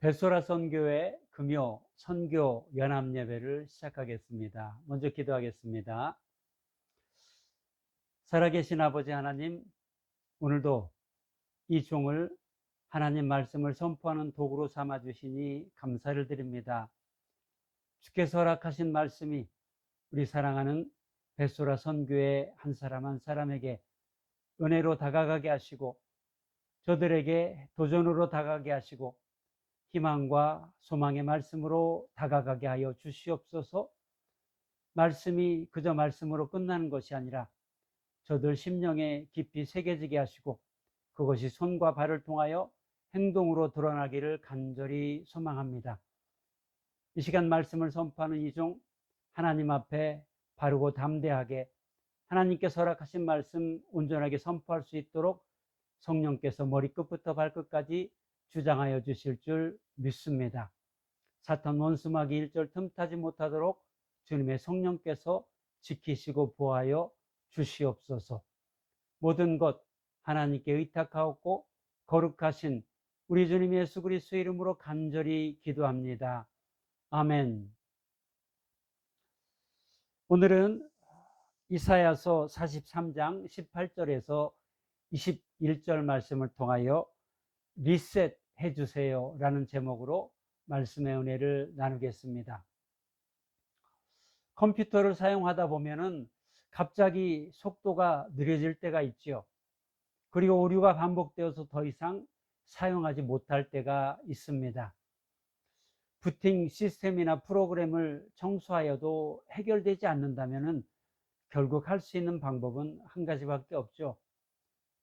베소라 선교회 금요 선교 연합 예배를 시작하겠습니다. 먼저 기도하겠습니다. 살아계신 아버지 하나님, 오늘도 이 종을 하나님 말씀을 선포하는 도구로 삼아 주시니 감사를 드립니다. 주께서 허락하신 말씀이 우리 사랑하는 베소라 선교회 한 사람 한 사람에게 은혜로 다가가게 하시고, 저들에게 도전으로 다가가게 하시고, 희망과 소망의 말씀으로 다가가게 하여 주시옵소서. 말씀이 그저 말씀으로 끝나는 것이 아니라 저들 심령에 깊이 새겨지게 하시고, 그것이 손과 발을 통하여 행동으로 드러나기를 간절히 소망합니다. 이 시간 말씀을 선포하는 이 종 하나님 앞에 바르고 담대하게 하나님께서 허락하신 말씀 온전하게 선포할 수 있도록 성령께서 머리끝부터 발끝까지 주장하여 주실 줄 믿습니다. 사탄 원수마귀 1절 틈타지 못하도록 주님의 성령께서 지키시고 보호하여 주시옵소서. 모든 것 하나님께 의탁하옵고 거룩하신 우리 주님 예수 그리스도의 이름으로 간절히 기도합니다. 아멘. 오늘은 이사야서 43장 18절에서 21절 말씀을 통하여 리셋 해주세요 라는 제목으로 말씀의 은혜를 나누겠습니다. 컴퓨터를 사용하다 보면은 갑자기 속도가 느려질 때가 있죠. 그리고 오류가 반복되어서 더 이상 사용하지 못할 때가 있습니다. 부팅 시스템이나 프로그램을 청소하여도 해결되지 않는다면은 결국 할 수 있는 방법은 한 가지밖에 없죠.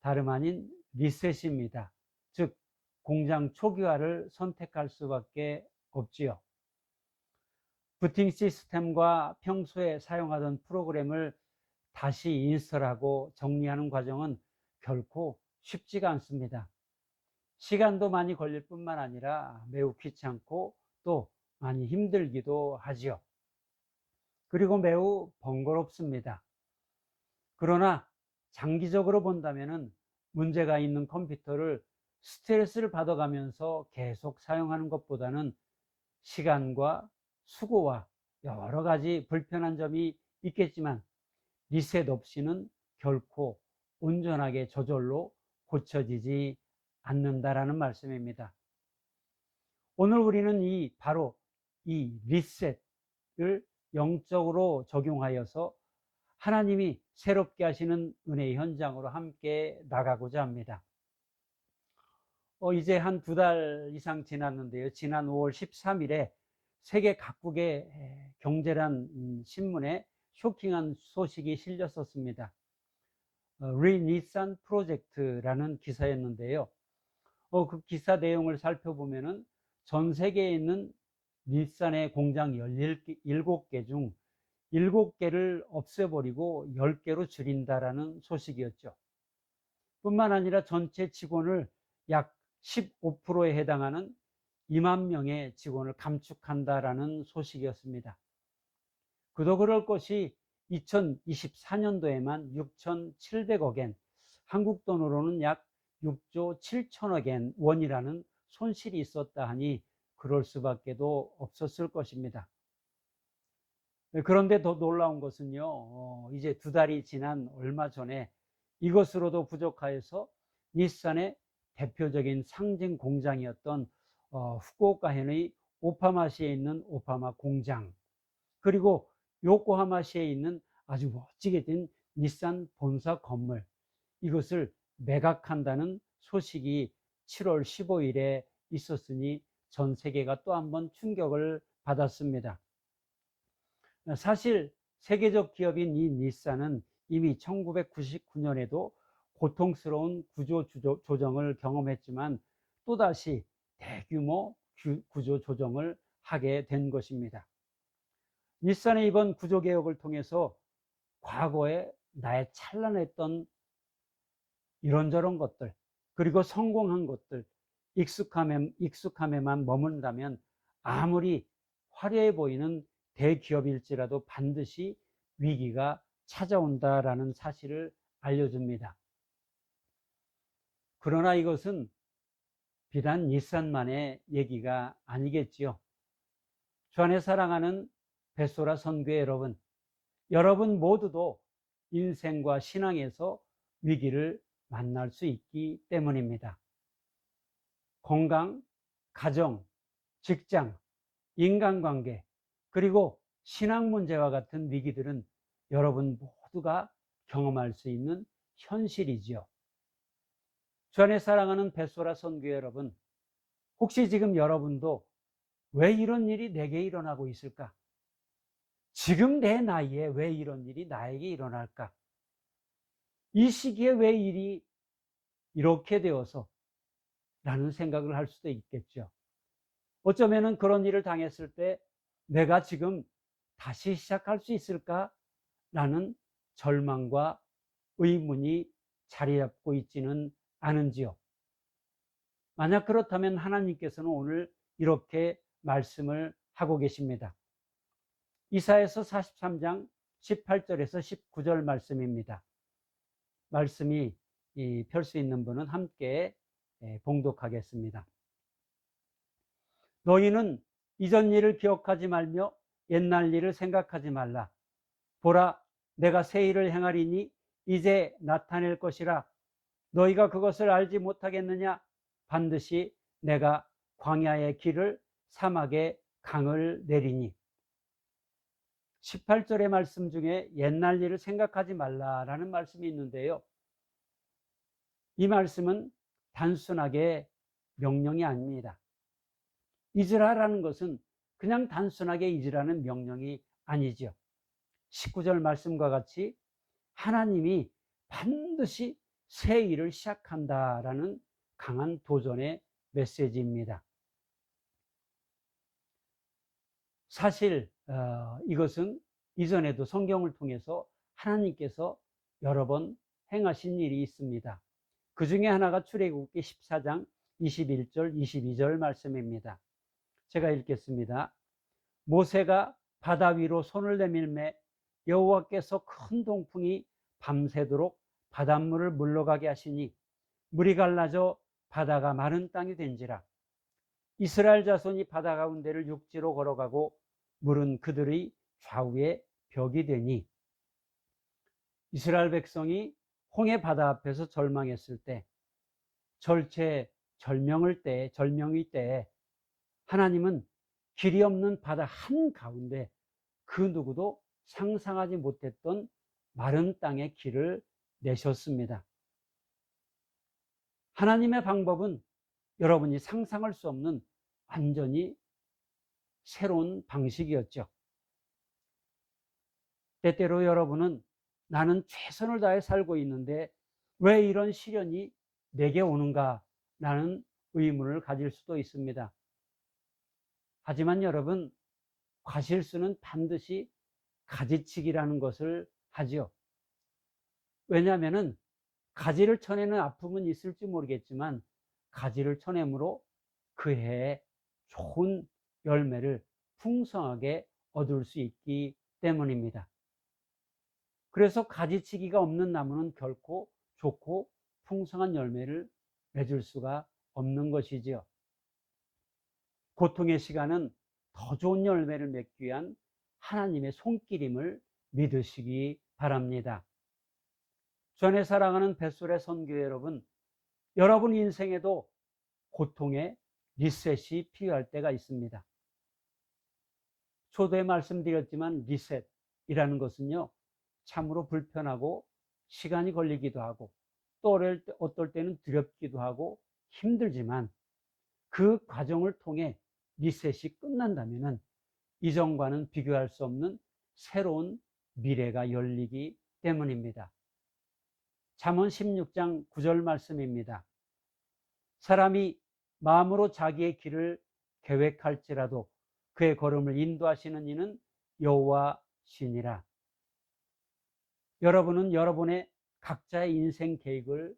다름 아닌 리셋입니다. 즉 공장 초기화를 선택할 수밖에 없지요. 부팅 시스템과 평소에 사용하던 프로그램을 다시 인스톨하고 정리하는 과정은 결코 쉽지가 않습니다. 시간도 많이 걸릴 뿐만 아니라 매우 귀찮고 또 많이 힘들기도 하지요. 그리고 매우 번거롭습니다. 그러나 장기적으로 본다면 문제가 있는 컴퓨터를 스트레스를 받아가면서 계속 사용하는 것보다는 시간과 수고와 여러 가지 불편한 점이 있겠지만 리셋 없이는 결코 온전하게 저절로 고쳐지지 않는다라는 말씀입니다. 오늘 우리는 바로 이 리셋을 영적으로 적용하여서 하나님이 새롭게 하시는 은혜의 현장으로 함께 나가고자 합니다. 이제 한 2달 이상 지났는데요. 지난 5월 13일에 세계 각국의 경제란 신문에 쇼킹한 소식이 실렸었습니다. 리니산 프로젝트라는 기사였는데요. 그 기사 내용을 살펴보면은 전 세계에 있는 닛산의 공장 17개 중 7개를 없애버리고 10개로 줄인다라는 소식이었죠. 뿐만 아니라 전체 직원을 약 15%에 해당하는 2만 명의 직원을 감축한다라는 소식이었습니다. 그도 그럴 것이 2024년도에만 6,700억엔, 한국 돈으로는 약 6조 7천억 원이라는 손실이 있었다 하니 그럴 수밖에도 없었을 것입니다. 그런데 더 놀라운 것은요, 이제 2달이 지난 얼마 전에 이것으로도 부족하여서 닛산의 대표적인 상징 공장이었던 후쿠오카현의 오파마시에 있는 오파마 공장, 그리고 요코하마시에 있는 아주 멋지게 된 닛산 본사 건물, 이것을 매각한다는 소식이 7월 15일에 있었으니 전 세계가 또 한 번 충격을 받았습니다. 사실 세계적 기업인 이 닛산은 이미 1999년에도 고통스러운 구조 조정을 경험했지만 또다시 대규모 구조 조정을 하게 된 것입니다. 닛산의 이번 구조 개혁을 통해서 과거에 나의 찬란했던 이런저런 것들, 그리고 성공한 것들, 익숙함에만 머문다면 아무리 화려해 보이는 대기업일지라도 반드시 위기가 찾아온다라는 사실을 알려줍니다. 그러나 이것은 비단 닛산만의 얘기가 아니겠지요. 주 안에 사랑하는 벳소라 선교회 여러분, 여러분 모두도 인생과 신앙에서 위기를 만날 수 있기 때문입니다. 건강, 가정, 직장, 인간관계, 그리고 신앙 문제와 같은 위기들은 여러분 모두가 경험할 수 있는 현실이지요. 주 안에 사랑하는 벳소라 선교회 여러분, 혹시 지금 여러분도 왜 이런 일이 내게 일어나고 있을까? 지금 내 나이에 왜 이런 일이 나에게 일어날까? 이 시기에 왜 일이 이렇게 되어서 라는 생각을 할 수도 있겠죠. 어쩌면은 그런 일을 당했을 때 내가 지금 다시 시작할 수 있을까? 라는 절망과 의문이 자리 잡고 있지는 않은지요. 만약 그렇다면 하나님께서는 오늘 이렇게 말씀을 하고 계십니다. 이사야서 43장 18절에서 19절 말씀입니다. 말씀이 펼 수 있는 분은 함께 봉독하겠습니다. 너희는 이전 일을 기억하지 말며 옛날 일을 생각하지 말라. 보라, 내가 새 일을 행하리니 이제 나타낼 것이라. 너희가 그것을 알지 못하겠느냐? 반드시 내가 광야의 길을 사막에 강을 내리니. 18절의 말씀 중에 옛날 일을 생각하지 말라라는 말씀이 있는데요. 이 말씀은 단순하게 명령이 아닙니다. 잊으라라는 것은 그냥 단순하게 잊으라는 명령이 아니죠. 19절 말씀과 같이 하나님이 반드시 새 일을 시작한다라는 강한 도전의 메시지입니다. 사실 이것은 이전에도 성경을 통해서 하나님께서 여러 번 행하신 일이 있습니다. 그 중에 하나가 출애굽기 14장 21절 22절 말씀입니다. 제가 읽겠습니다. 모세가 바다 위로 손을 내밀매 여호와께서 큰 동풍이 밤새도록 바닷물을 물러가게 하시니 물이 갈라져 바다가 마른 땅이 된지라. 이스라엘 자손이 바다 가운데를 육지로 걸어가고 물은 그들의 좌우에 벽이 되니. 이스라엘 백성이 홍해 바다 앞에서 절망했을 때, 절명의 때에 하나님은 길이 없는 바다 한가운데 그 누구도 상상하지 못했던 마른 땅의 길을 내셨습니다. 하나님의 방법은 여러분이 상상할 수 없는 완전히 새로운 방식이었죠. 때때로 여러분은 나는 최선을 다해 살고 있는데 왜 이런 시련이 내게 오는가? 라는 의문을 가질 수도 있습니다. 하지만 여러분, 과실수는 반드시 가지치기라는 것을 하죠. 왜냐하면 가지를 쳐내는 아픔은 있을지 모르겠지만 가지를 쳐냄으로 그 해에 좋은 열매를 풍성하게 얻을 수 있기 때문입니다. 그래서 가지치기가 없는 나무는 결코 좋고 풍성한 열매를 맺을 수가 없는 것이지요. 고통의 시간은 더 좋은 열매를 맺기 위한 하나님의 손길임을 믿으시기 바랍니다. 전에 사랑하는 벳소라 선교회 여러분, 여러분 인생에도 고통의 리셋이 필요할 때가 있습니다. 초도에 말씀드렸지만 리셋이라는 것은요, 참으로 불편하고 시간이 걸리기도 하고 또 어떨 때는 두렵기도 하고 힘들지만 그 과정을 통해 리셋이 끝난다면 이전과는 비교할 수 없는 새로운 미래가 열리기 때문입니다. 잠언 16장 9절 말씀입니다. 사람이 마음으로 자기의 길을 계획할지라도 그의 걸음을 인도하시는 이는 여호와시니라. 여러분은 여러분의 각자의 인생 계획을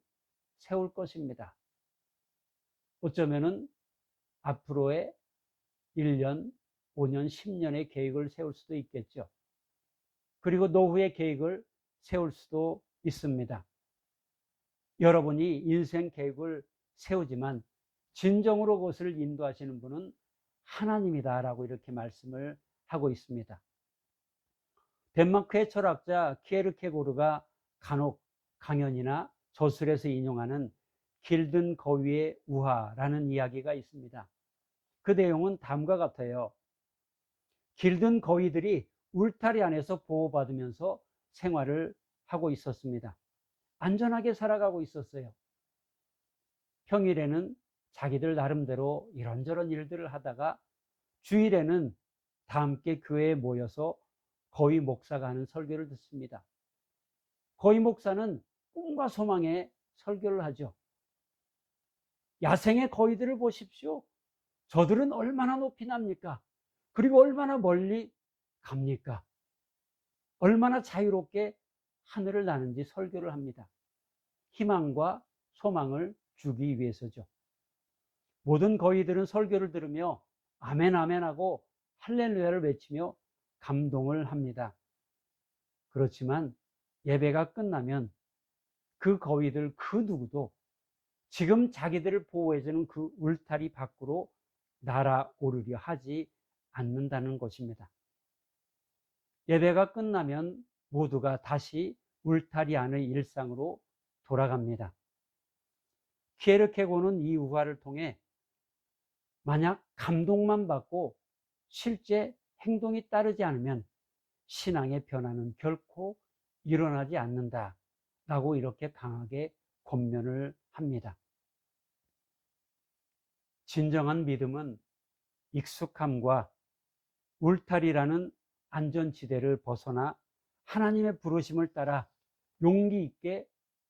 세울 것입니다. 어쩌면은 앞으로의 1년, 5년, 10년의 계획을 세울 수도 있겠죠. 그리고 노후의 계획을 세울 수도 있습니다. 여러분이 인생 계획을 세우지만 진정으로 그것을 인도하시는 분은 하나님이다라고 이렇게 말씀을 하고 있습니다. 덴마크의 철학자 키에르케고르가 간혹 강연이나 저술에서 인용하는 길든 거위의 우화라는 이야기가 있습니다. 그 내용은 다음과 같아요. 길든 거위들이 울타리 안에서 보호받으면서 생활을 하고 있었습니다. 안전하게 살아가고 있었어요. 평일에는 자기들 나름대로 이런저런 일들을 하다가 주일에는 다 함께 교회에 모여서 거위 목사가 하는 설교를 듣습니다. 거위 목사는 꿈과 소망의 설교를 하죠. 야생의 거위들을 보십시오. 저들은 얼마나 높이 납니까? 그리고 얼마나 멀리 갑니까? 얼마나 자유롭게 하늘을 나는지 설교를 합니다. 희망과 소망을 주기 위해서죠. 모든 거위들은 설교를 들으며 아멘 아멘 하고 할렐루야를 외치며 감동을 합니다. 그렇지만 예배가 끝나면 그 거위들 그 누구도 지금 자기들을 보호해주는 그 울타리 밖으로 날아오르려 하지 않는다는 것입니다. 예배가 끝나면 모두가 다시 울타리 안의 일상으로 돌아갑니다. 키에르케고는 이 우화를 통해 만약 감동만 받고 실제 행동이 따르지 않으면 신앙의 변화는 결코 일어나지 않는다라고 이렇게 강하게 권면을 합니다. 진정한 믿음은 익숙함과 울타리라는 안전지대를 벗어나 하나님의 부르심을 따라 용기 있게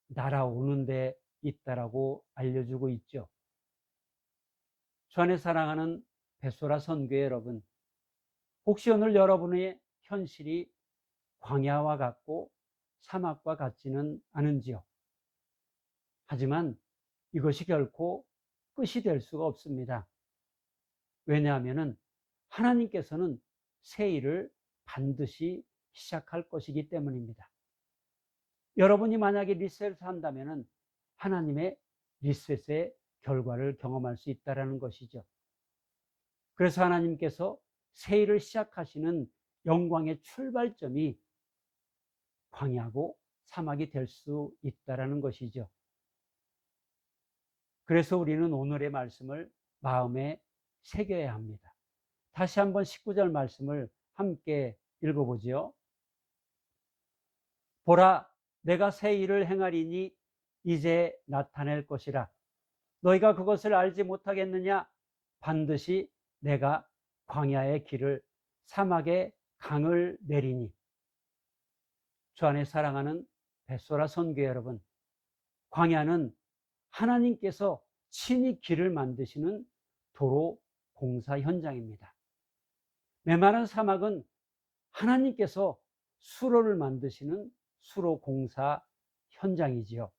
날아오는 데 있다라고 알려주고 있죠. 주 안에 사랑하는 벳소라 선교회 여러분, 혹시 오늘 여러분의 현실이 광야와 같고 사막과 같지는 않은지요? 하지만 이것이 결코 끝이 될 수가 없습니다. 왜냐하면 하나님께서는 새 일을 반드시 시작할 것이기 때문입니다. 여러분이 만약에 리셋을 한다면 하나님의 리셋의 결과를 경험할 수 있다는 것이죠. 그래서 하나님께서 새 일을 시작하시는 영광의 출발점이 광야고 사막이 될 수 있다는 것이죠. 그래서 우리는 오늘의 말씀을 마음에 새겨야 합니다. 다시 한번 19절 말씀을 함께 읽어보지요. 보라, 내가 새 일을 행하리니 이제 나타낼 것이라. 너희가 그것을 알지 못하겠느냐? 반드시 내가 광야의 길을 사막의 강을 내리니. 주 안에 사랑하는 벳소라 선교회 여러분, 광야는 하나님께서 친히 길을 만드시는 도로 공사 현장입니다. 메마른 사막은 하나님께서 수로를 만드시는 수로 공사 현장이지요.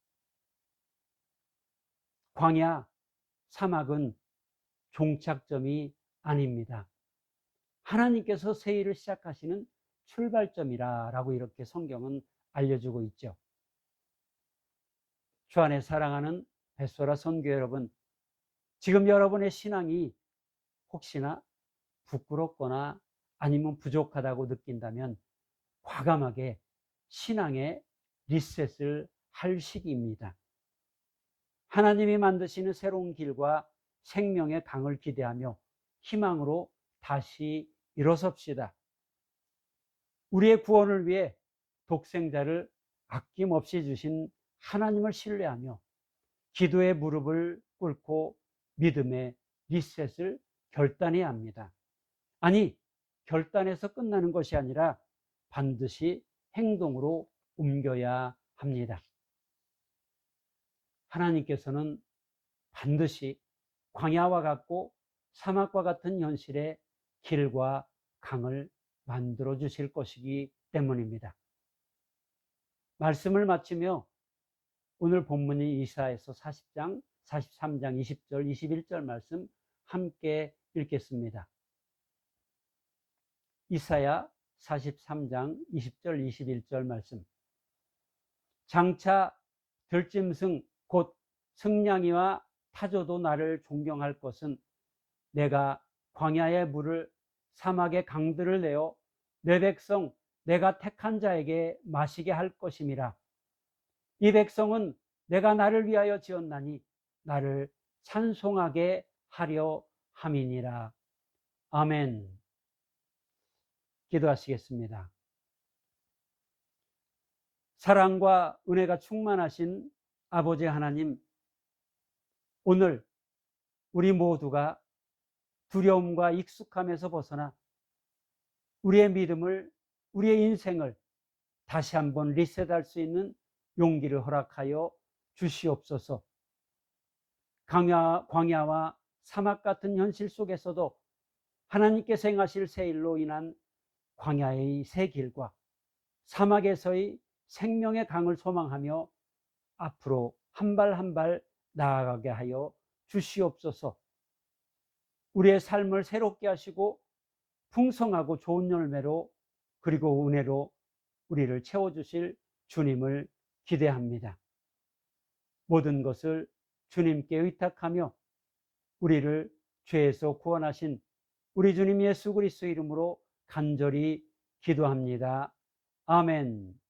광야, 사막은 종착점이 아닙니다. 하나님께서 새 일을 시작하시는 출발점이라고 이렇게 성경은 알려주고 있죠. 주 안에 사랑하는 벳소라 선교회 여러분, 지금 여러분의 신앙이 혹시나 부끄럽거나 아니면 부족하다고 느낀다면 과감하게 신앙의 리셋을 할 시기입니다. 하나님이 만드시는 새로운 길과 생명의 강을 기대하며 희망으로 다시 일어섭시다. 우리의 구원을 위해 독생자를 아낌없이 주신 하나님을 신뢰하며 기도의 무릎을 꿇고 믿음의 리셋을 결단해야 합니다. 아니, 결단해서 끝나는 것이 아니라 반드시 행동으로 옮겨야 합니다. 하나님께서는 반드시 광야와 같고 사막과 같은 현실의 길과 강을 만들어 주실 것이기 때문입니다. 말씀을 마치며 오늘 본문이 이사야서 40장, 43장 20절, 21절 말씀 함께 읽겠습니다. 이사야 43장 20절, 21절 말씀. 장차 들짐승 곧 승냥이와 타조도 나를 존경할 것은 내가 광야의 물을 사막의 강들을 내어 내 백성 내가 택한 자에게 마시게 할 것임이라. 이 백성은 내가 나를 위하여 지었나니 나를 찬송하게 하려 함이니라. 아멘. 기도하시겠습니다. 사랑과 은혜가 충만하신 아버지 하나님, 오늘 우리 모두가 두려움과 익숙함에서 벗어나 우리의 믿음을, 우리의 인생을 다시 한번 리셋할 수 있는 용기를 허락하여 주시옵소서. 광야와 사막 같은 현실 속에서도 하나님께서 행하실 새 일로 인한 광야의 새 길과 사막에서의 생명의 강을 소망하며 앞으로 한 발 한 발 나아가게 하여 주시옵소서. 우리의 삶을 새롭게 하시고 풍성하고 좋은 열매로 그리고 은혜로 우리를 채워주실 주님을 기대합니다. 모든 것을 주님께 의탁하며 우리를 죄에서 구원하신 우리 주님 예수 그리스도 이름으로 간절히 기도합니다. 아멘.